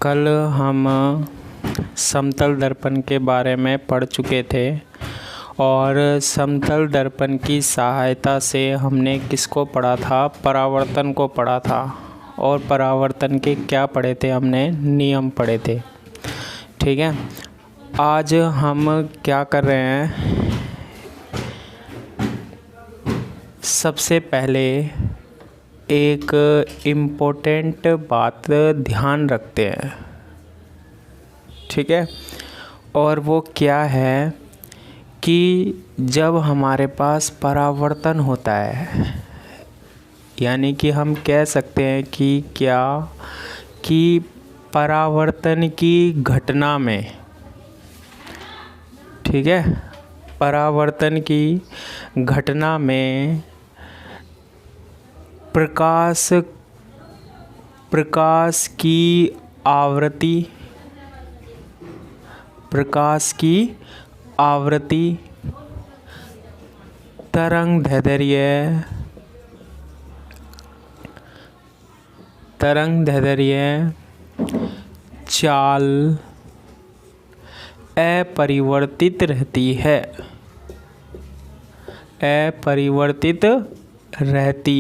कल हम समतल दर्पण के बारे में पढ़ चुके थे और समतल दर्पण की सहायता से हमने किसको पढ़ा था? परावर्तन को पढ़ा था। और परावर्तन के क्या पढ़े थे? हमने नियम पढ़े थे। ठीक है, आज हम क्या कर रहे हैं? सबसे पहले एक इम्पोर्टेंट बात ध्यान रखते हैं। ठीक है, और वो क्या है कि जब हमारे पास परावर्तन होता है, यानी कि हम कह सकते हैं कि क्या कि परावर्तन की घटना में, ठीक है, परावर्तन की घटना में प्रकाश की आवृत्ति तरंगदैर्ध्य चाल अपरिवर्तित रहती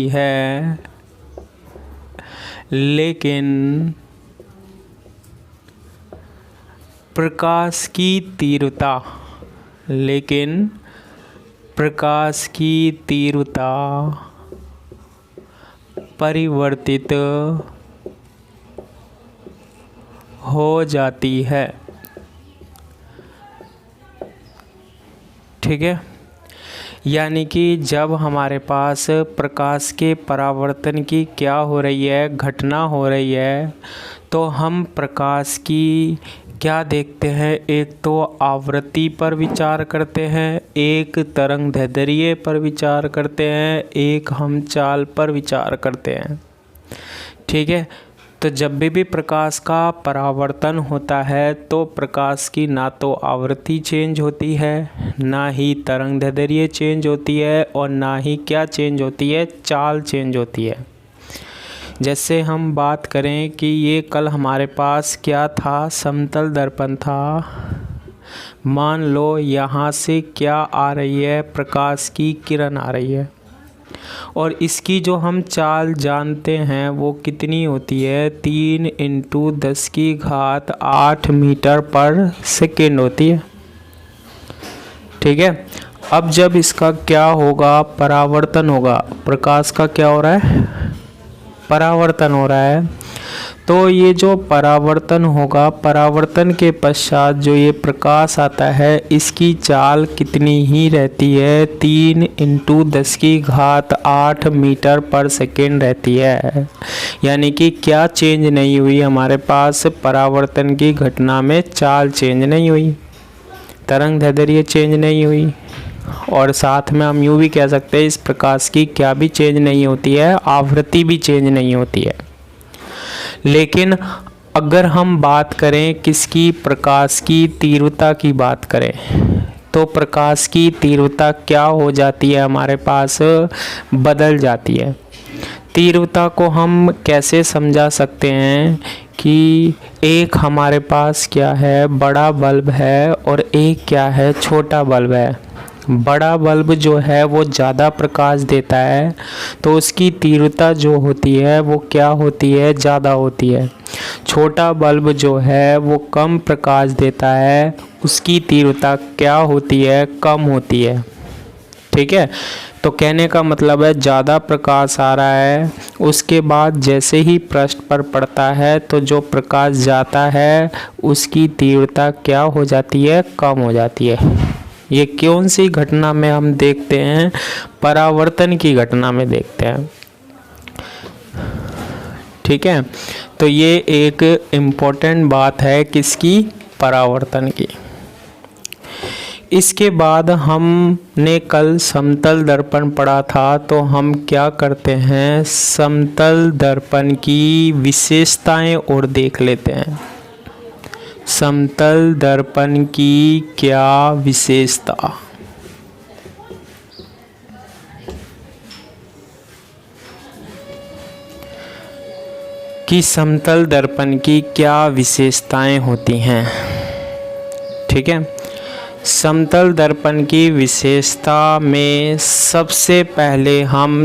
है, लेकिन प्रकाश की तीव्रता परिवर्तित हो जाती है। ठीक है, यानी कि जब हमारे पास प्रकाश के परावर्तन की क्या हो रही है, घटना हो रही है, तो हम प्रकाश की क्या देखते हैं? एक तो आवृत्ति पर विचार करते हैं, एक तरंगदैर्ध्य पर विचार करते हैं, एक हम चाल पर विचार करते हैं। ठीक है, तो जब भी प्रकाश का परावर्तन होता है तो प्रकाश की ना तो आवृत्ति चेंज होती है, ना ही तरंगदैर्ध्य चेंज होती है, और ना ही क्या चेंज होती है? चाल चेंज होती है। जैसे हम बात करें कि ये कल हमारे पास क्या था? समतल दर्पण था। मान लो यहाँ से क्या आ रही है? प्रकाश की किरण आ रही है, और इसकी जो हम चाल जानते हैं वो कितनी होती है? 3 × 10⁸ मीटर पर सेकेंड होती है। ठीक है, अब जब इसका क्या होगा? परावर्तन होगा। प्रकाश का क्या हो रहा है? परावर्तन हो रहा है। तो ये जो परावर्तन होगा, परावर्तन के पश्चात जो ये प्रकाश आता है, इसकी चाल कितनी ही रहती है? 3 × 10⁸ मीटर पर सेकेंड रहती है। यानी कि क्या चेंज नहीं हुई हमारे पास? परावर्तन की घटना में चाल चेंज नहीं हुई, तरंगदैर्ध्य चेंज नहीं हुई, और साथ में हम यूँ भी कह सकते हैं इस प्रकाश की क्या भी चेंज नहीं होती है? आवृत्ति भी चेंज नहीं होती है। लेकिन अगर हम बात करें किसकी? प्रकाश की तीव्रता की बात करें, तो प्रकाश की तीव्रता क्या हो जाती है? हमारे पास बदल जाती है। तीव्रता को हम कैसे समझा सकते हैं कि एक हमारे पास क्या है? बड़ा बल्ब है, और एक क्या है? छोटा बल्ब है। बड़ा बल्ब जो है वो ज़्यादा प्रकाश देता है, तो उसकी तीव्रता जो होती है वो क्या होती है? ज़्यादा होती है। छोटा बल्ब जो है वो कम प्रकाश देता है, उसकी तीव्रता क्या होती है? कम होती है। ठीक है, तो कहने का मतलब है ज़्यादा प्रकाश आ रहा है, उसके बाद जैसे ही पृष्ठ पर पड़ता है तो जो प्रकाश जाता है उसकी तीव्रता क्या हो जाती है? कम हो जाती है। ये कौन सी घटना में हम देखते हैं? परावर्तन की घटना में देखते हैं। ठीक है, तो ये एक इम्पोर्टेंट बात है किसकी? परावर्तन की। इसके बाद हमने कल समतल दर्पण पढ़ा था, तो हम क्या करते हैं? समतल दर्पण की विशेषताएं और देख लेते हैं। समतल दर्पण की क्या विशेषता? कि समतल दर्पण की क्या विशेषताएं होती हैं। ठीक है, समतल दर्पण की विशेषता में सबसे पहले हम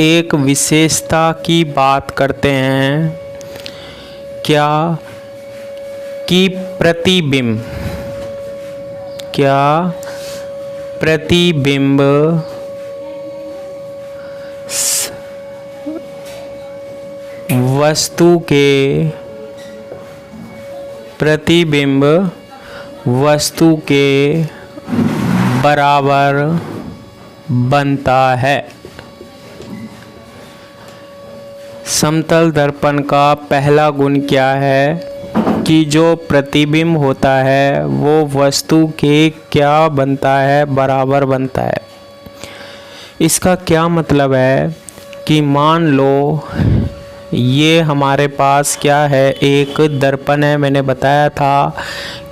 एक विशेषता की बात करते हैं, क्या कि प्रतिबिंब, क्या प्रतिबिंब वस्तु के प्रतिबिंब वस्तु के बराबर बनता है। समतल दर्पण का पहला गुण क्या है कि जो प्रतिबिंब होता है वो वस्तु के क्या बनता है, बराबर बनता है। इसका क्या मतलब है कि मान लो ये हमारे पास क्या है, एक दर्पण है। मैंने बताया था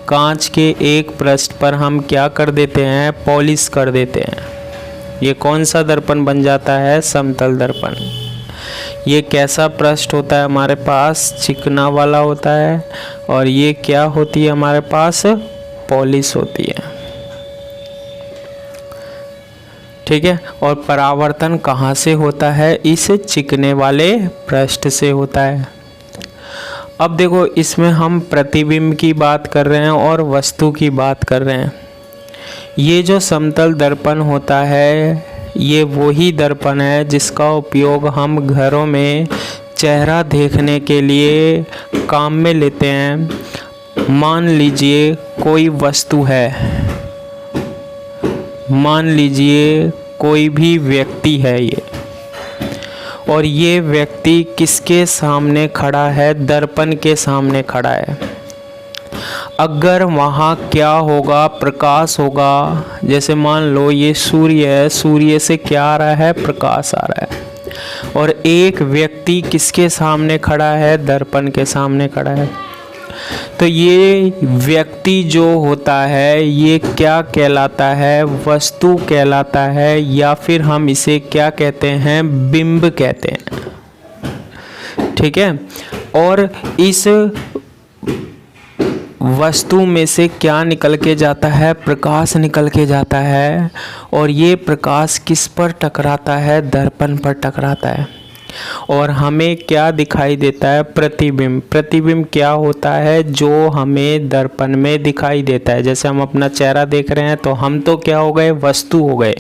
कांच के एक पृष्ठ पर हम क्या कर देते हैं, पॉलिश कर देते हैं। ये कौन सा दर्पण बन जाता है, समतल दर्पण। ये कैसा पृष्ठ होता है हमारे पास, चिकना वाला होता है, और ये क्या होती है हमारे पास, पॉलिश होती है। ठीक है, और परावर्तन कहाँ से होता है, इस चिकने वाले पृष्ठ से होता है। अब देखो, इसमें हम प्रतिबिंब की बात कर रहे हैं और वस्तु की बात कर रहे हैं। ये जो समतल दर्पण होता है ये वही दर्पण है जिसका उपयोग हम घरों में चेहरा देखने के लिए काम में लेते हैं। मान लीजिए कोई वस्तु है, मान लीजिए कोई भी व्यक्ति है ये, और ये व्यक्ति किसके सामने खड़ा है, दर्पण के सामने खड़ा है। अगर वहाँ क्या होगा, प्रकाश होगा। जैसे मान लो ये सूर्य है, सूर्य से क्या आ रहा है, प्रकाश आ रहा है, और एक व्यक्ति किसके सामने खड़ा है, दर्पण के सामने खड़ा है। तो ये व्यक्ति जो होता है ये क्या कहलाता है, वस्तु कहलाता है, या फिर हम इसे क्या कहते हैं, बिंब कहते हैं। ठीक है, और इस वस्तु में से क्या निकल के जाता है, प्रकाश निकल के जाता है, और ये प्रकाश किस पर टकराता है, दर्पण पर टकराता है, और हमें क्या दिखाई देता है, प्रतिबिंब। प्रतिबिंब क्या होता है, जो हमें दर्पण में दिखाई देता है। जैसे हम अपना चेहरा देख रहे हैं तो हम तो क्या हो गए, वस्तु हो गए,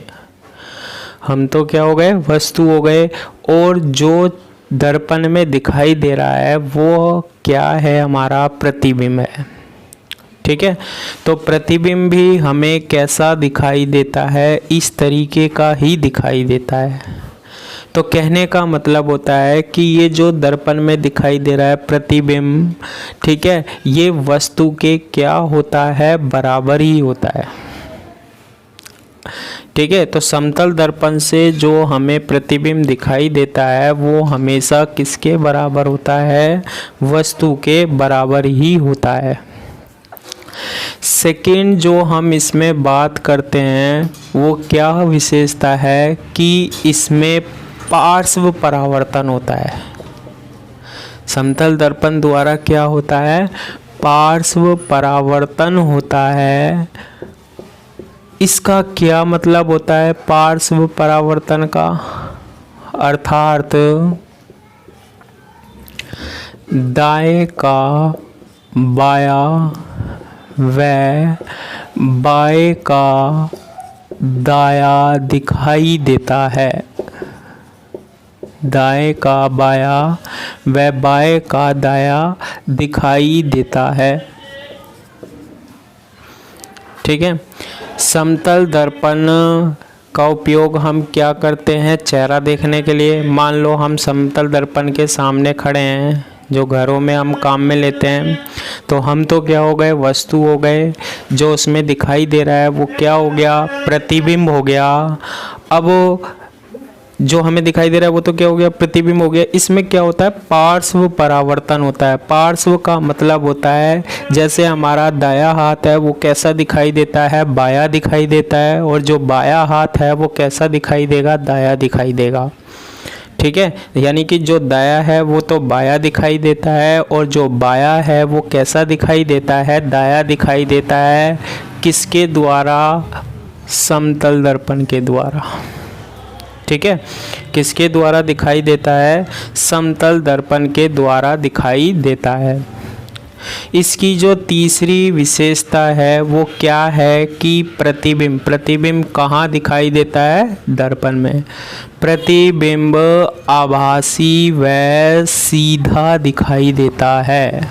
हम तो क्या हो गए, वस्तु हो गए, और जो दर्पण में दिखाई दे रहा है वो क्या है, हमारा प्रतिबिंब है। ठीक है, तो प्रतिबिंब भी हमें कैसा दिखाई देता है, इस तरीके का ही दिखाई देता है। तो कहने का मतलब होता है कि ये जो दर्पण में दिखाई दे रहा है प्रतिबिंब, ठीक है, ये वस्तु के क्या होता है, बराबर ही होता है। ठीक है, तो समतल दर्पण से जो हमें प्रतिबिंब दिखाई देता है वो हमेशा किसके बराबर होता है, वस्तु के बराबर ही होता है। सेकेंड जो हम इसमें बात करते हैं वो क्या विशेषता है कि इसमें पार्श्व परावर्तन होता है। समतल दर्पण द्वारा क्या होता है, पार्श्व परावर्तन होता है। इसका क्या मतलब होता है, पार्श्व परावर्तन का अर्थात दाएं का बायां व बाएं का दाया दिखाई देता है। दाएं का बायां व बाएं का दाया दिखाई देता है। ठीक है, समतल दर्पण का उपयोग हम क्या करते हैं, चेहरा देखने के लिए। मान लो हम समतल दर्पण के सामने खड़े हैं, जो घरों में हम काम में लेते हैं, तो हम तो क्या हो गए, वस्तु हो गए। जो उसमें दिखाई दे रहा है वो क्या हो गया, प्रतिबिंब हो गया। अब जो हमें दिखाई दे रहा है वो तो क्या हो गया, प्रतिबिंब हो गया। इसमें क्या होता है, पार्श्व परावर्तन होता है। पार्श्व का मतलब होता है जैसे हमारा दायां हाथ है वो कैसा दिखाई देता है, बायां दिखाई देता है, और जो बायां हाथ है वो कैसा दिखाई देगा, दायां दिखाई देगा। ठीक है, यानी कि जो दाया है वो तो बाया दिखाई देता है, और जो बाया है वो कैसा दिखाई देता है, दाया दिखाई देता है। किसके द्वारा? समतल दर्पण के द्वारा। ठीक है, किसके द्वारा दिखाई देता है? समतल दर्पण के द्वारा दिखाई देता है। इसकी जो तीसरी विशेषता है वो क्या है कि प्रतिबिंब। प्रतिबिंब कहाँ दिखाई देता है? दर्पण में। प्रतिबिंब आभासी व सीधा दिखाई देता है।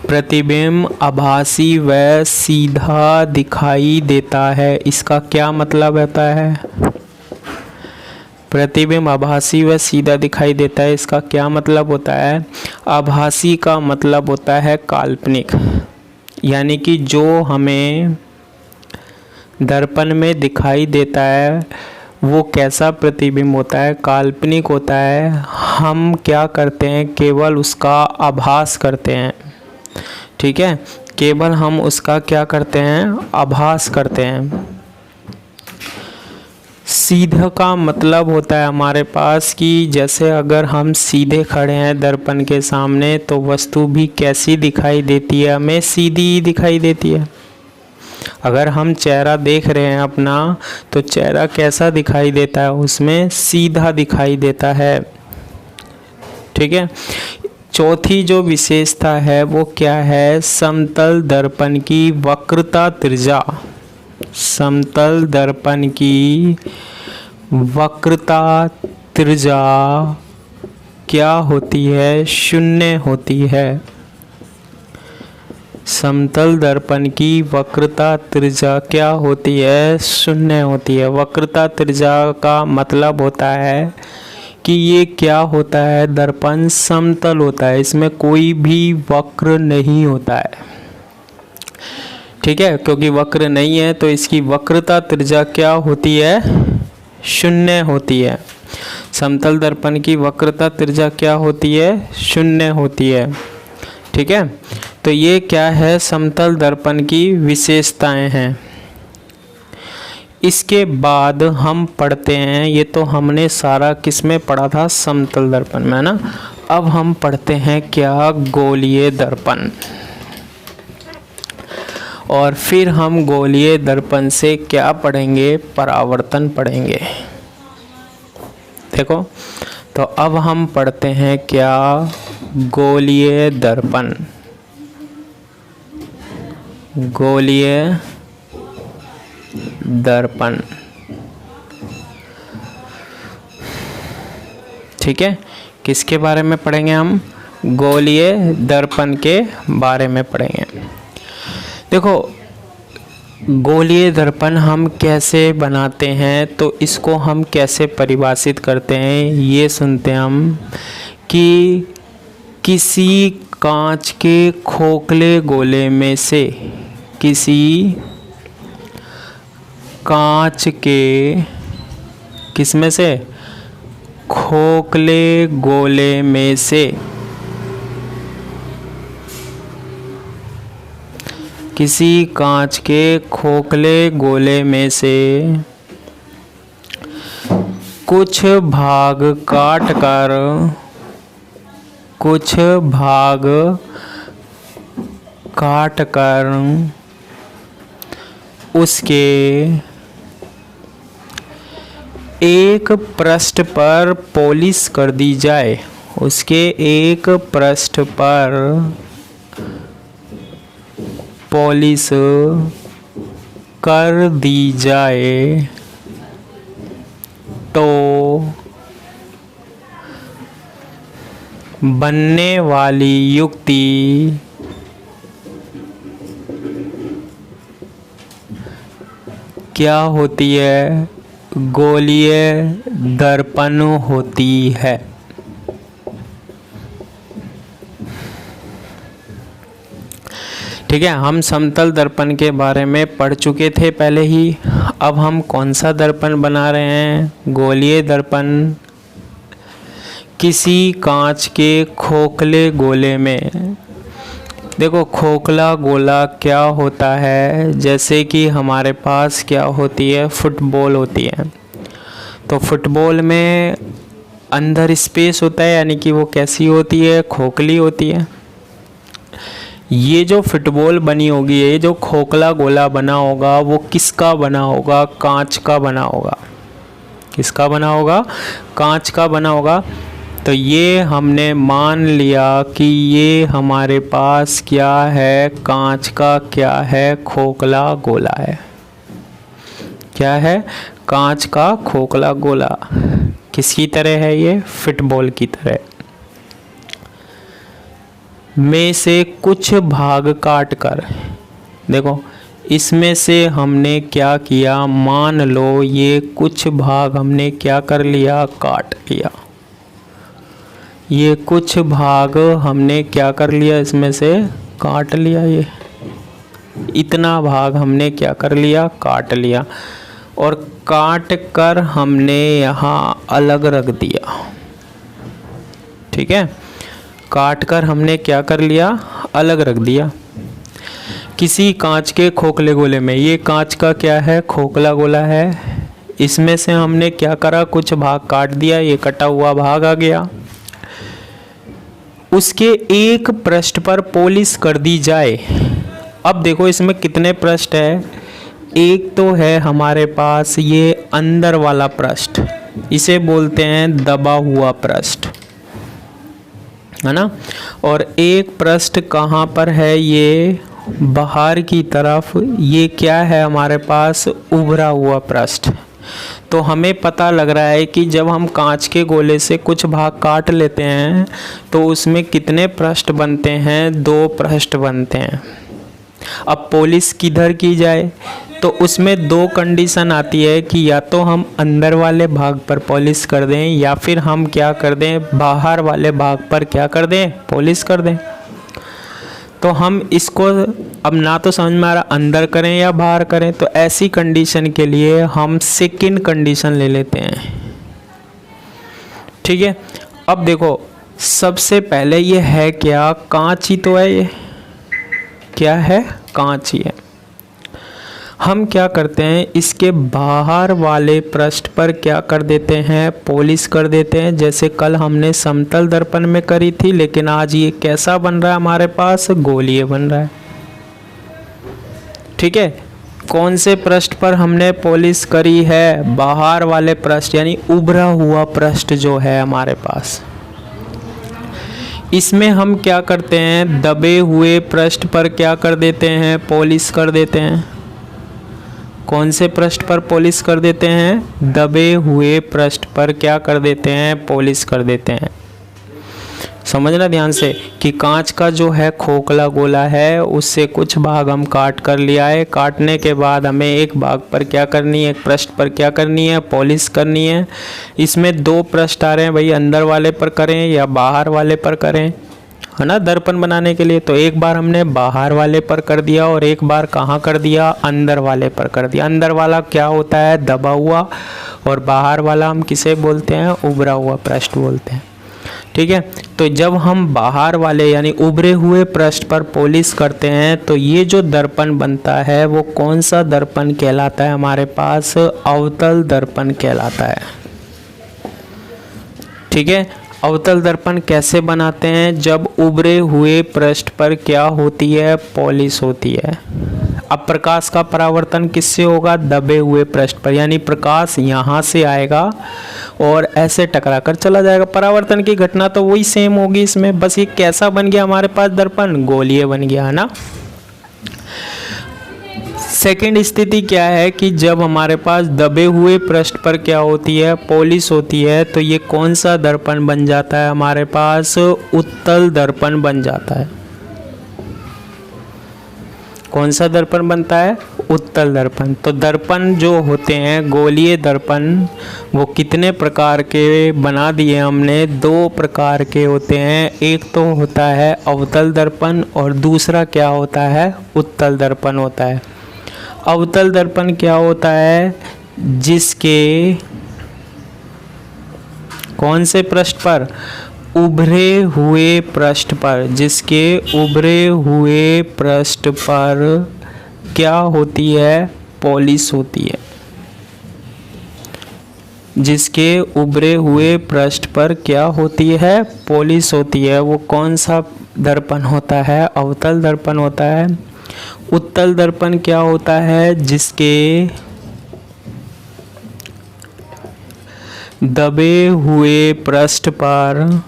प्रतिबिंब आभासी व सीधा दिखाई देता है। इसका क्या मतलब होता है? प्रतिबिंब आभासी व सीधा दिखाई देता है, इसका क्या मतलब होता है? आभासी का मतलब होता है काल्पनिक, यानी कि जो हमें दर्पण में दिखाई देता है वो कैसा प्रतिबिंब होता है? काल्पनिक होता है। हम क्या करते हैं? केवल उसका आभास करते हैं। ठीक है, केवल हम उसका क्या करते हैं? आभास करते हैं। सीधा का मतलब होता है हमारे पास कि जैसे अगर हम सीधे खड़े हैं दर्पण के सामने तो वस्तु भी कैसी दिखाई देती है? हमें सीधी दिखाई देती है। अगर हम चेहरा देख रहे हैं अपना तो चेहरा कैसा दिखाई देता है? उसमें सीधा दिखाई देता है। ठीक है, चौथी जो विशेषता है वो क्या है? समतल दर्पण की वक्रता त्रिज्या। समतल दर्पण की वक्रता त्रिज्या क्या होती है? शून्य होती है। समतल दर्पण की वक्रता त्रिज्या क्या होती है? शून्य होती है। वक्रता त्रिज्या का मतलब होता है कि ये क्या होता है? दर्पण समतल होता है, इसमें कोई भी वक्र नहीं होता है। ठीक है, क्योंकि वक्र नहीं है तो इसकी वक्रता त्रिज्या क्या होती है? शून्य होती है। समतल दर्पण की वक्रता त्रिज्या क्या होती है? शून्य होती है। ठीक है, तो ये क्या है? समतल दर्पण की विशेषताएं हैं। इसके बाद हम पढ़ते हैं, ये तो हमने सारा किस में पढ़ा था? समतल दर्पण में, है ना। अब हम पढ़ते हैं क्या? गोलीय दर्पण। और फिर हम गोलीय दर्पण से क्या पढ़ेंगे? परावर्तन पढ़ेंगे। देखो, तो अब हम पढ़ते हैं क्या? गोलीय दर्पण। गोलीय दर्पण। ठीक है, किसके बारे में पढ़ेंगे हम? गोलीय दर्पण के बारे में पढ़ेंगे। देखो, गोलीय दर्पण हम कैसे बनाते हैं तो इसको हम कैसे परिभाषित करते हैं ये सुनते हैं हम कि किसी कांच के खोखले गोले में से, किसी कांच के किसमें से? खोखले गोले में से, किसी कांच के खोखले गोले में से कुछ भाग काटकर, कुछ भाग काटकर उसके एक पृष्ठ पर पॉलिश कर दी जाए। उसके एक पृष्ठ पर पॉलिश कर दी जाए तो बनने वाली युक्ति क्या होती है? गोलीय दर्पण होती है। ठीक है, हम समतल दर्पण के बारे में पढ़ चुके थे पहले ही। अब हम कौन सा दर्पण बना रहे हैं? गोलीय दर्पण। किसी कांच के खोखले गोले में, देखो खोखला गोला क्या होता है? जैसे कि हमारे पास क्या होती है? फुटबॉल होती है। तो फुटबॉल में अंदर स्पेस होता है, यानी कि वो कैसी होती है, खोखली होती है। ये जो फुटबॉल बनी होगी, ये जो खोखला गोला बना होगा, वो किसका बना होगा, कांच का बना होगा। किसका बना होगा, कांच का बना होगा। तो ये हमने मान लिया कि ये हमारे पास क्या है, कांच का क्या है, खोखला गोला है। क्या है, कांच का खोखला गोला। किसकी तरह है ये, फुटबॉल की तरह। में से कुछ भाग काट कर, देखो इसमें से हमने क्या किया, मान लो ये कुछ भाग हमने क्या कर लिया, काट लिया। ये कुछ भाग हमने क्या कर लिया, इसमें से काट लिया। ये इतना भाग हमने क्या कर लिया, काट लिया। और काट कर हमने यहाँ अलग रख दिया। ठीक है, काट कर हमने क्या कर लिया, अलग रख दिया किसी कांच के खोखले गोले में। ये कांच का क्या है, खोखला गोला है। इसमें से हमने क्या करा, कुछ भाग काट दिया, ये कटा हुआ भाग आ गया। उसके एक पृष्ठ पर पॉलिश कर दी जाए। अब देखो इसमें कितने पृष्ठ है, एक तो है हमारे पास ये अंदर वाला पृष्ठ, इसे बोलते हैं दबा हुआ पृष्ठ, है ना। और एक पृष्ठ कहाँ पर है, ये बाहर की तरफ, ये क्या है हमारे पास, उभरा हुआ पृष्ठ। तो हमें पता लग रहा है कि जब हम कांच के गोले से कुछ भाग काट लेते हैं तो उसमें कितने पृष्ठ बनते हैं, 2 पृष्ठ बनते हैं। अब पॉलिश किधर की जाए, तो उसमें 2 कंडीशन आती है कि या तो हम अंदर वाले भाग पर पॉलिश कर दें, या फिर हम क्या कर दें, बाहर वाले भाग पर क्या कर दें, पॉलिश कर दें। तो हम इसको अब ना तो समझ में आ रहा अंदर करें या बाहर करें, तो ऐसी कंडीशन के लिए हम सेकंड कंडीशन ले लेते हैं। ठीक है, अब देखो सबसे पहले ये है क्या, कांच ही तो है। ये क्या है, कांच ही है। हम क्या करते हैं, इसके बाहर वाले पृष्ठ पर क्या कर देते हैं, पॉलिश कर देते हैं। जैसे कल हमने समतल दर्पण में करी थी, लेकिन आज ये कैसा बन रहा है हमारे पास, गोलीय बन रहा है। ठीक है, कौन से पृष्ठ पर हमने पॉलिश करी है, बाहर वाले पृष्ठ, यानी उभरा हुआ पृष्ठ जो है हमारे पास। इसमें हम क्या करते हैं, दबे हुए पृष्ठ पर क्या कर देते हैं, पॉलिश कर देते हैं। कौन से पृष्ठ पर पॉलिश कर देते हैं, दबे हुए पृष्ठ पर क्या कर देते हैं, पॉलिश कर देते हैं। समझना ध्यान से कि कांच का जो है खोखला गोला है, उससे कुछ भाग हम काट कर लिया है। काटने के बाद हमें एक भाग पर क्या करनी है, एक पृष्ठ पर क्या करनी है, पॉलिश करनी है। इसमें 2 पृष्ठ आ रहे हैं भाई, अंदर वाले पर करें या बाहर वाले पर करें, है ना, दर्पण बनाने के लिए। तो एक बार हमने बाहर वाले पर कर दिया और एक बार कहाँ कर दिया, अंदर वाले पर कर दिया। अंदर वाला क्या होता है, दबा हुआ, और बाहर वाला हम किसे बोलते हैं, उभरा हुआ पृष्ठ बोलते हैं। ठीक है, तो जब हम बाहर वाले यानी उभरे हुए पृष्ठ पर पॉलिश करते हैं तो ये जो दर्पण बनता है वो कौन सा दर्पण कहलाता है, हमारे पास अवतल दर्पण कहलाता है। ठीक है, अवतल दर्पण कैसे बनाते हैं, जब उभरे हुए पृष्ठ पर क्या होती है, पॉलिश होती है। अब प्रकाश का परावर्तन किससे होगा, दबे हुए पृष्ठ पर, यानी प्रकाश यहाँ से आएगा और ऐसे टकरा कर चला जाएगा। परावर्तन की घटना तो वही सेम होगी इसमें, बस ये कैसा बन गया हमारे पास दर्पण, गोलीय बन गया, है ना। सेकंड स्थिति क्या है कि जब हमारे पास दबे हुए पृष्ठ पर क्या होती है, पॉलिश होती है, तो ये कौन सा दर्पण बन जाता है हमारे पास, उत्तल दर्पण बन जाता है। कौन सा दर्पण बनता है, उत्तल दर्पण। तो दर्पण जो होते हैं गोलीय दर्पण, वो कितने प्रकार के बना दिए हमने, 2 प्रकार के होते हैं। एक तो होता है अवतल दर्पण और दूसरा क्या होता है, उत्तल दर्पण होता है। अवतल दर्पण क्या होता है, जिसके कौन से पृष्ठ पर, उभरे हुए पृष्ठ पर, जिसके उभरे हुए पृष्ठ पर क्या होती है, पॉलिश होती है। जिसके उभरे हुए पृष्ठ पर क्या होती है, पॉलिश होती है। वो कौन सा दर्पण होता है, अवतल दर्पण होता है। उत्तल दर्पण क्या होता है, जिसके दबे हुए पृष्ठ पर,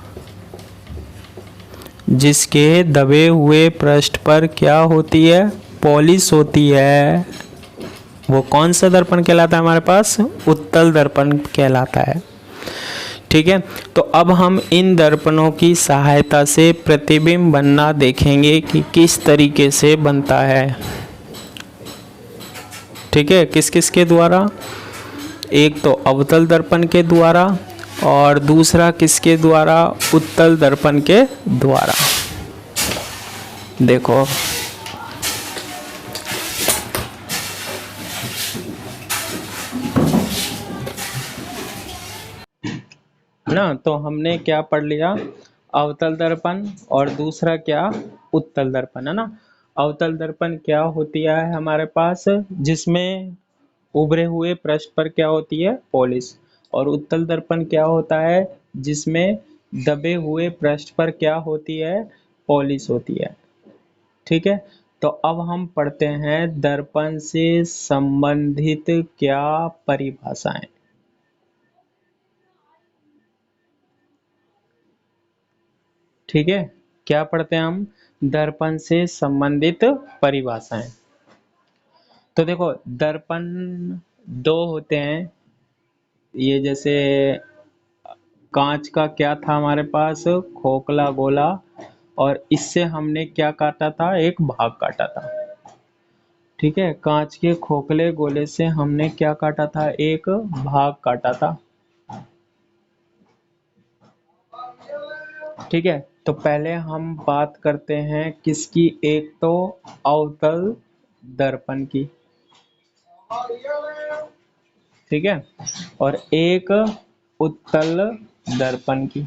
जिसके दबे हुए पृष्ठ पर क्या होती है, पॉलिश होती है। वो कौन सा दर्पण कहलाता है हमारे पास, उत्तल दर्पण कहलाता है। ठीक है, तो अब हम इन दर्पणों की सहायता से प्रतिबिंब बनना देखेंगे कि किस तरीके से बनता है। ठीक है, किस किस के द्वारा, एक तो अवतल दर्पण के द्वारा और दूसरा किसके द्वारा, उत्तल दर्पण के द्वारा। देखो ना, तो हमने क्या पढ़ लिया, अवतल दर्पण और दूसरा क्या, उत्तल दर्पण, है ना। अवतल दर्पण क्या होती है हमारे पास, जिसमें उभरे हुए पृष्ठ पर क्या होती है, पॉलिश। और उत्तल दर्पण क्या होता है, जिसमें दबे हुए पृष्ठ पर क्या होती है, पॉलिश होती है। ठीक है, तो अब हम पढ़ते हैं दर्पण से संबंधित क्या परिभाषाएं। ठीक है, क्या पढ़ते हैं हम, दर्पण से संबंधित परिभाषाएं। तो देखो दर्पण दो होते हैं, ये जैसे कांच का क्या था हमारे पास, खोखला गोला, और इससे हमने क्या काटा था, एक भाग काटा था। ठीक है, कांच के खोखले गोले से हमने क्या काटा था, एक भाग काटा था। ठीक है, तो पहले हम बात करते हैं किसकी, एक तो अवतल दर्पण की। ठीक है, और एक उत्तल दर्पण की।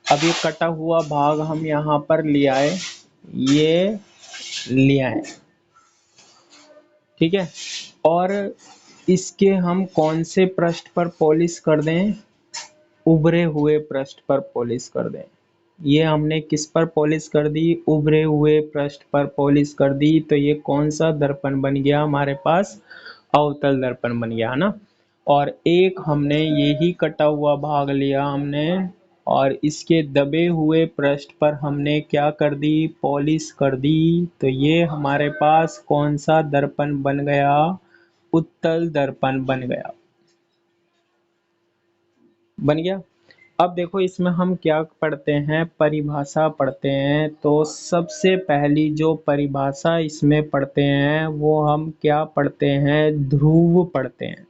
अब ये कटा हुआ भाग हम यहाँ पर ले आए, ये ले आए। ठीक है, और इसके हम कौन से पृष्ठ पर पॉलिश कर दें, उभरे हुए पृष्ठ पर पॉलिश कर दें। ये हमने किस पर पॉलिश कर दी, उभरे हुए पृष्ठ पर पॉलिश कर दी। तो ये कौन सा दर्पण बन गया हमारे पास, अवतल दर्पण बन गया, है ना। और एक हमने यही कटा हुआ भाग लिया हमने, और इसके दबे हुए पृष्ठ पर हमने क्या कर दी, पॉलिश कर दी। तो ये हमारे पास कौन सा दर्पण बन गया, उत्तल दर्पण बन गया, बन गया। अब देखो इसमें हम क्या पढ़ते हैं, परिभाषा पढ़ते हैं। तो सबसे पहली जो परिभाषा इसमें पढ़ते हैं वो हम क्या पढ़ते हैं, ध्रुव पढ़ते हैं।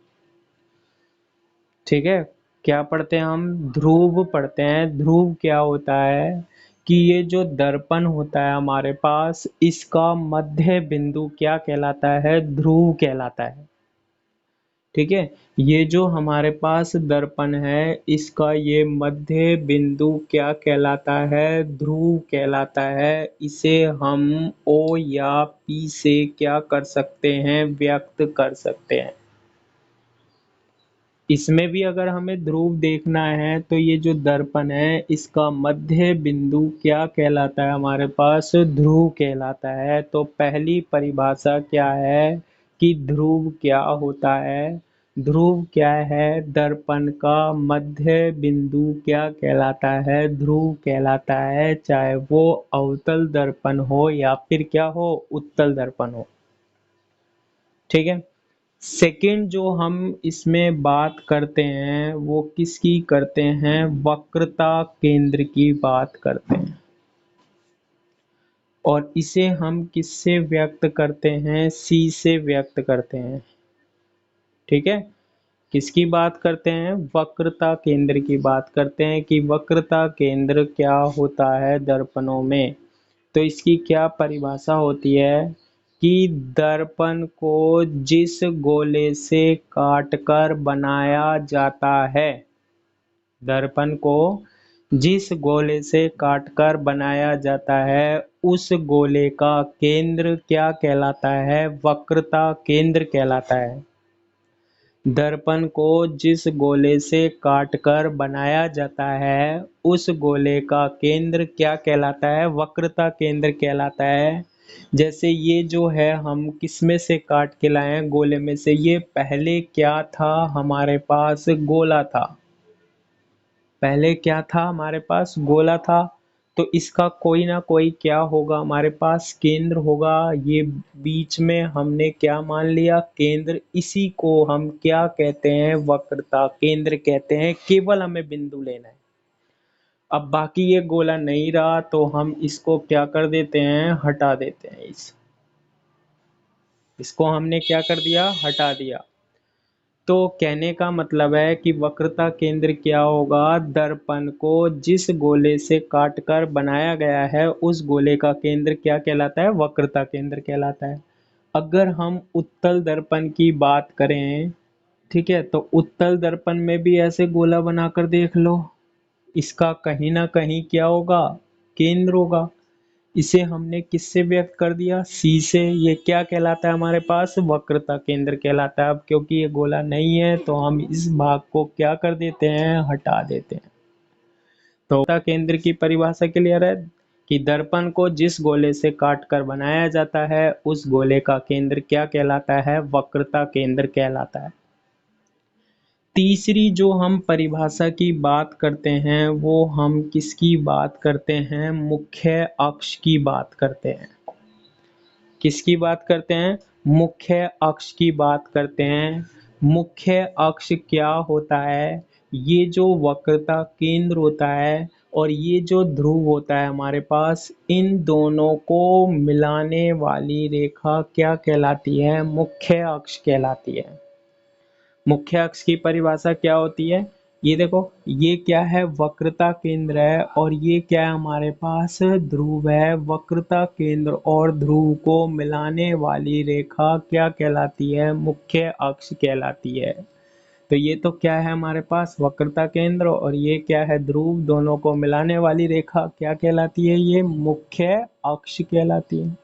ठीक है, क्या पढ़ते हैं हम, ध्रुव पढ़ते हैं। ध्रुव क्या होता है कि ये जो दर्पण होता है हमारे पास, इसका मध्य बिंदु क्या कहलाता है, ध्रुव कहलाता है। ठीक है, ये जो हमारे पास दर्पण है, इसका ये मध्य बिंदु क्या कहलाता है, ध्रुव कहलाता है। इसे हम O या P से क्या कर सकते हैं, व्यक्त कर सकते हैं। इसमें भी अगर हमें ध्रुव देखना है तो ये जो दर्पण है, इसका मध्य बिंदु क्या कहलाता है हमारे पास, ध्रुव कहलाता है। तो पहली परिभाषा क्या है कि ध्रुव क्या होता है, ध्रुव क्या है, दर्पण का मध्य बिंदु क्या कहलाता है, ध्रुव कहलाता है, चाहे वो अवतल दर्पण हो या फिर क्या हो, उत्तल दर्पण हो। ठीक है, सेकंड जो हम इसमें बात करते हैं वो किसकी करते हैं, वक्रता केंद्र की बात करते हैं। और इसे हम किससे व्यक्त करते हैं, C से व्यक्त करते हैं। ठीक है, किसकी बात करते हैं, वक्रता केंद्र की बात करते हैं कि वक्रता केंद्र क्या होता है दर्पणों में। तो इसकी क्या परिभाषा होती है कि दर्पण को जिस गोले से काटकर बनाया जाता है, दर्पण को जिस गोले से काटकर बनाया जाता है, उस गोले का केंद्र क्या कहलाता है, वक्रता केंद्र कहलाता है। दर्पण को जिस गोले से काटकर बनाया जाता है उस गोले का केंद्र क्या कहलाता है? वक्रता केंद्र कहलाता है। जैसे ये जो है हम किसमें से काट के लाए हैं? गोले में से। ये पहले क्या था? हमारे पास गोला था। पहले क्या था? हमारे पास गोला था। तो इसका कोई ना कोई क्या होगा? हमारे पास केंद्र होगा। ये बीच में हमने क्या मान लिया? केंद्र। इसी को हम क्या कहते हैं? वक्रता केंद्र कहते हैं। केवल हमें बिंदु लेना है। अब बाकी ये गोला नहीं रहा तो हम इसको क्या कर देते हैं? हटा देते हैं। इसको हमने क्या कर दिया? हटा दिया। तो कहने का मतलब है कि वक्रता केंद्र क्या होगा? दर्पण को जिस गोले से काटकर बनाया गया है उस गोले का केंद्र क्या कहलाता है? वक्रता केंद्र कहलाता है। अगर हम उत्तल दर्पण की बात करें, ठीक है, तो उत्तल दर्पण में भी ऐसे गोला बनाकर देख लो। इसका कहीं ना कहीं क्या होगा? केंद्र होगा। इसे हमने किससे व्यक्त कर दिया? सी से। ये क्या कहलाता है? हमारे पास वक्रता केंद्र कहलाता है। अब क्योंकि ये गोला नहीं है तो हम इस भाग को क्या कर देते हैं? हटा देते हैं। तो वक्रता केंद्र की परिभाषा क्लियर है कि दर्पण को जिस गोले से काटकर बनाया जाता है उस गोले का केंद्र क्या कहलाता है? वक्रता केंद्र कहलाता है। तीसरी जो हम परिभाषा की बात करते हैं वो हम किसकी बात करते हैं? मुख्य अक्ष की बात करते हैं। किसकी बात करते हैं? मुख्य अक्ष की बात करते हैं। मुख्य अक्ष क्या होता है? ये जो वक्रता केंद्र होता है और ये जो ध्रुव होता है हमारे पास, इन दोनों को मिलाने वाली रेखा क्या कहलाती है? मुख्य अक्ष कहलाती है। मुख्य अक्ष की परिभाषा क्या होती है? ये देखो, ये क्या है? वक्रता केंद्र है और ये क्या है? हमारे पास ध्रुव है। वक्रता केंद्र और ध्रुव को मिलाने वाली रेखा क्या कहलाती है? मुख्य अक्ष कहलाती है। तो ये तो क्या है? हमारे पास वक्रता केंद्र और ये क्या है? ध्रुव। दोनों को मिलाने वाली रेखा क्या कहलाती है? ये मुख्य अक्ष कहलाती है।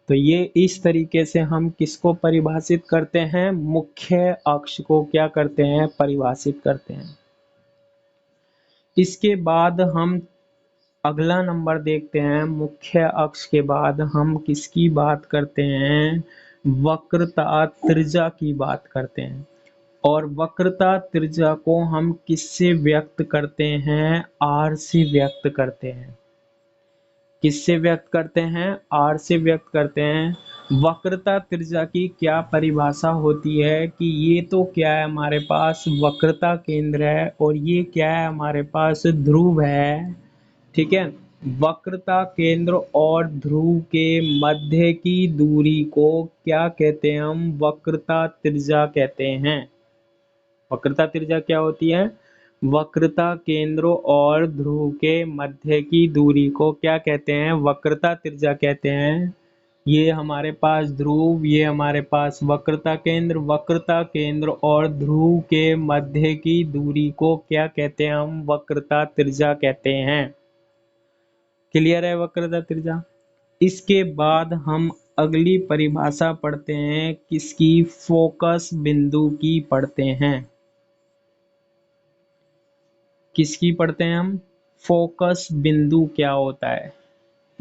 तो ये इस तरीके से हम किसको परिभाषित करते हैं? मुख्य अक्ष को क्या करते हैं? परिभाषित करते हैं। इसके बाद हम अगला नंबर देखते हैं। मुख्य अक्ष के बाद हम किसकी बात करते हैं? वक्रता त्रिज्या की बात करते हैं। और वक्रता त्रिज्या को हम किससे व्यक्त करते हैं? आर से व्यक्त करते हैं। किससे व्यक्त करते हैं? आर से व्यक्त करते हैं। वक्रता त्रिज्या की क्या परिभाषा होती है कि ये तो क्या है? हमारे पास वक्रता केंद्र है और ये क्या है? हमारे पास ध्रुव है। ठीक है। वक्रता केंद्र और ध्रुव के मध्य की दूरी को क्या कहते हैं? हम वक्रता त्रिज्या कहते हैं। वक्रता त्रिज्या क्या होती है? वक्रता केंद्र और ध्रुव के मध्य की दूरी को क्या कहते हैं? वक्रता त्रिज्या कहते हैं। ये हमारे पास ध्रुव, ये हमारे पास वक्रता केंद्र। वक्रता केंद्र और ध्रुव के मध्य की दूरी को क्या कहते हैं? हम वक्रता त्रिज्या कहते हैं। क्लियर है वक्रता त्रिज्या? इसके बाद हम अगली परिभाषा पढ़ते हैं। किसकी? फोकस बिंदु की पढ़ते हैं। किसकी पढ़ते हैं हम? फोकस बिंदु क्या होता है?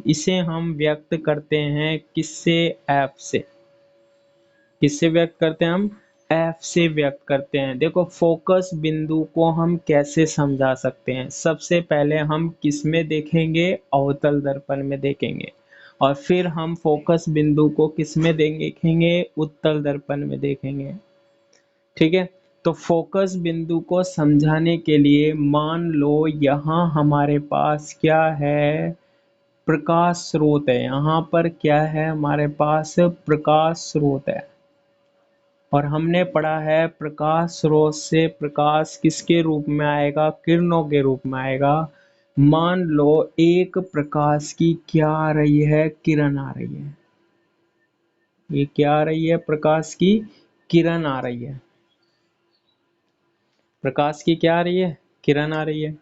इसे हम व्यक्त करते हैं किससे? एफ से। किससे व्यक्त करते हैं हम? एफ से व्यक्त करते हैं। देखो, फोकस बिंदु को हम कैसे समझा सकते हैं? सबसे पहले हम किस में देखेंगे? अवतल दर्पण में देखेंगे। और फिर हम फोकस बिंदु को किस में देखेंगे? उत्तल दर्पण में देखेंगे। ठीक है। तो फोकस बिंदु को समझाने के लिए मान लो यहाँ हमारे पास क्या है? प्रकाश स्रोत है। यहाँ पर क्या है? हमारे पास प्रकाश स्रोत है। और हमने पढ़ा है प्रकाश स्रोत से प्रकाश किसके रूप में आएगा? किरणों के रूप में आएगा। मान लो एक प्रकाश की क्या आ रही है? किरण आ रही है। ये क्या आ रही है? प्रकाश की किरण आ रही है। प्रकाश की क्या आ रही है? किरण आ रही है।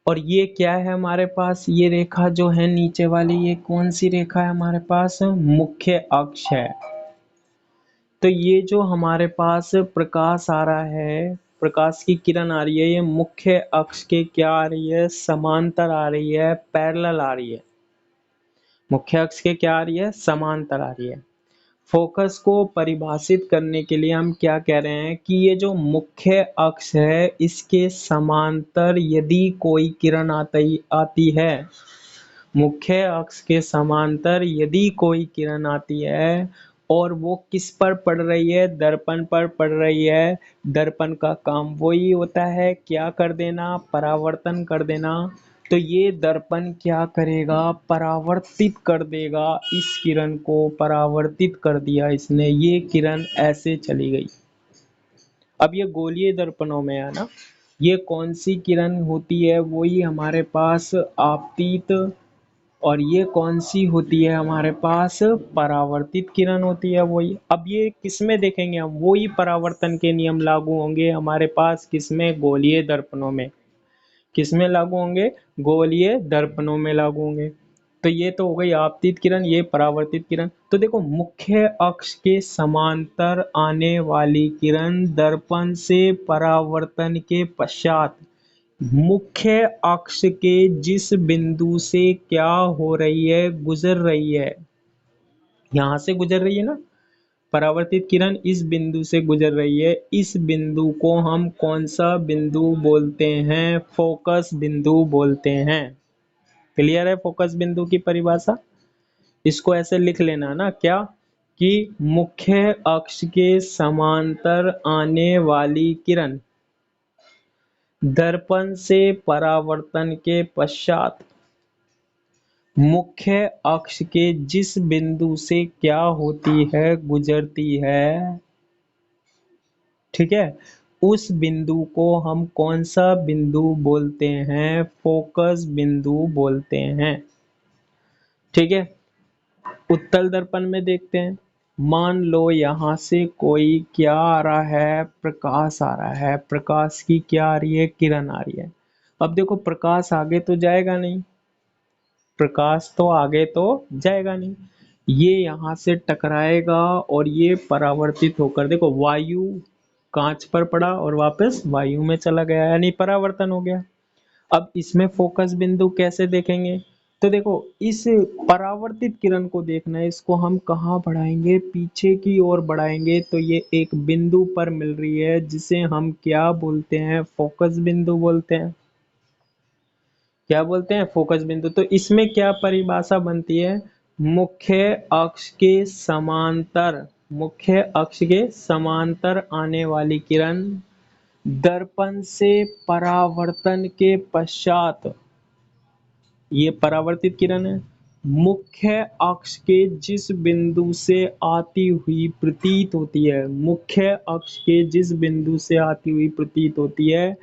और ये क्या है हमारे पास? ये रेखा जो है नीचे वाली, ये कौन सी रेखा है हमारे पास? मुख्य अक्ष है। तो ये जो हमारे पास प्रकाश आ रहा है, प्रकाश की किरण आ रही है, ये मुख्य अक्ष के क्या आ रही है, समांतर आ रही है, पैरेलल आ रही है। मुख्य अक्ष के क्या आ रही है, समांतर आ रही है। फोकस को परिभाषित करने के लिए हम क्या कह रहे हैं कि ये जो मुख्य अक्ष है इसके समांतर यदि कोई किरण आती है, मुख्य अक्ष के समांतर यदि कोई किरण आती है और वो किस पर पड़ रही है, दर्पण पर पड़ रही है। दर्पण का काम वही होता है, क्या कर देना, परावर्तन कर देना। तो ये दर्पण क्या करेगा, परावर्तित कर देगा, इस किरण को परावर्तित कर दिया इसने, ये किरण ऐसे चली गई। अब ये गोलीय दर्पणों में है ना, ये कौन सी किरण होती है, वही हमारे पास आपतित, और ये कौन सी होती है हमारे पास, परावर्तित किरण होती है वही। अब ये किसमें देखेंगे हम, वही परावर्तन के नियम लागू होंगे हमारे पास किसमें, गोलीय दर्पणों में। किसमें लागू होंगे, गोलीय दर्पणों में लागू होंगे। तो ये तो हो गई आपतित किरण, ये परावर्तित किरण। तो देखो मुख्य अक्ष के समांतर आने वाली किरण दर्पण से परावर्तन के पश्चात मुख्य अक्ष के जिस बिंदु से क्या हो रही है, गुजर रही है, यहां से गुजर रही है ना, परावर्तित किरण इस बिंदु से गुजर रही है, इस बिंदु को हम कौन सा बिंदु बोलते हैं, फोकस बिंदु बोलते हैं। क्लियर है फोकस बिंदु की परिभाषा। इसको ऐसे लिख लेना ना, क्या कि मुख्य अक्ष के समांतर आने वाली किरण दर्पण से परावर्तन के पश्चात मुख्य अक्ष के जिस बिंदु से क्या होती है, गुजरती है, ठीक है, उस बिंदु को हम कौन सा बिंदु बोलते हैं, फोकस बिंदु बोलते हैं। ठीक है, उत्तल दर्पण में देखते हैं। मान लो यहां से कोई क्या आ रहा है, प्रकाश आ रहा है, प्रकाश की क्या आ रही है, किरण आ रही है। अब देखो प्रकाश आगे तो जाएगा नहीं, प्रकाश तो आगे तो जाएगा नहीं, ये यहाँ से टकराएगा और ये परावर्तित होकर देखो वायु कांच पर पड़ा और वापस वायु में चला गया, यानी परावर्तन हो गया। अब इसमें फोकस बिंदु कैसे देखेंगे, तो देखो इस परावर्तित किरण को देखना है, इसको हम कहाँ बढ़ाएंगे, पीछे की ओर बढ़ाएंगे, तो ये एक बिंदु पर मिल रही है जिसे हम क्या बोलते हैं, फोकस बिंदु बोलते हैं। क्या बोलते हैं, फोकस बिंदु। तो इसमें क्या परिभाषा बनती है, मुख्य अक्ष के समांतर, मुख्य अक्ष के समांतर आने वाली किरण दर्पण से परावर्तन के पश्चात, ये परावर्तित किरण है, मुख्य अक्ष के जिस बिंदु से आती हुई प्रतीत होती है, मुख्य अक्ष के जिस बिंदु से आती हुई प्रतीत होती है,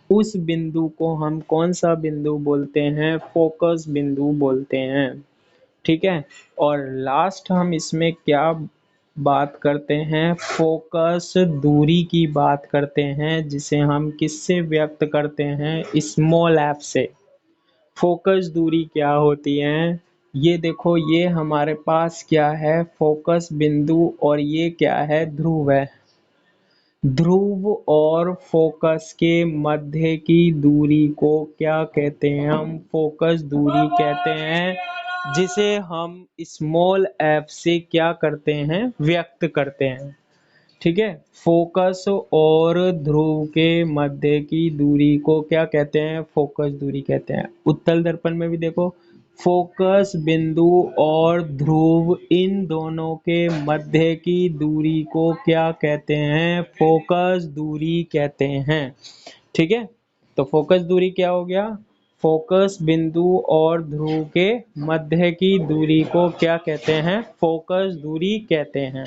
उस बिंदु को हम कौन सा बिंदु बोलते हैं, फोकस बिंदु बोलते हैं। ठीक है, और लास्ट हम इसमें क्या बात करते हैं, फोकस दूरी की बात करते हैं, जिसे हम किससे व्यक्त करते हैं, स्मॉल एफ से। फोकस दूरी क्या होती है, ये देखो ये हमारे पास क्या है, फोकस बिंदु, और ये क्या है, ध्रुव है। ध्रुव और फोकस के मध्य की दूरी को क्या कहते हैं, हम फोकस दूरी कहते हैं, जिसे हम स्मॉल एफ से क्या करते हैं, व्यक्त करते हैं। ठीक है, फोकस और ध्रुव के मध्य की दूरी को क्या कहते हैं, फोकस दूरी कहते हैं। उत्तल दर्पण में भी देखो, फोकस बिंदु और ध्रुव इन दोनों के मध्य की दूरी को क्या कहते हैं, फोकस दूरी कहते हैं। ठीक है, तो फोकस दूरी क्या हो गया, फोकस बिंदु और ध्रुव के मध्य की दूरी को क्या कहते हैं, फोकस दूरी कहते हैं।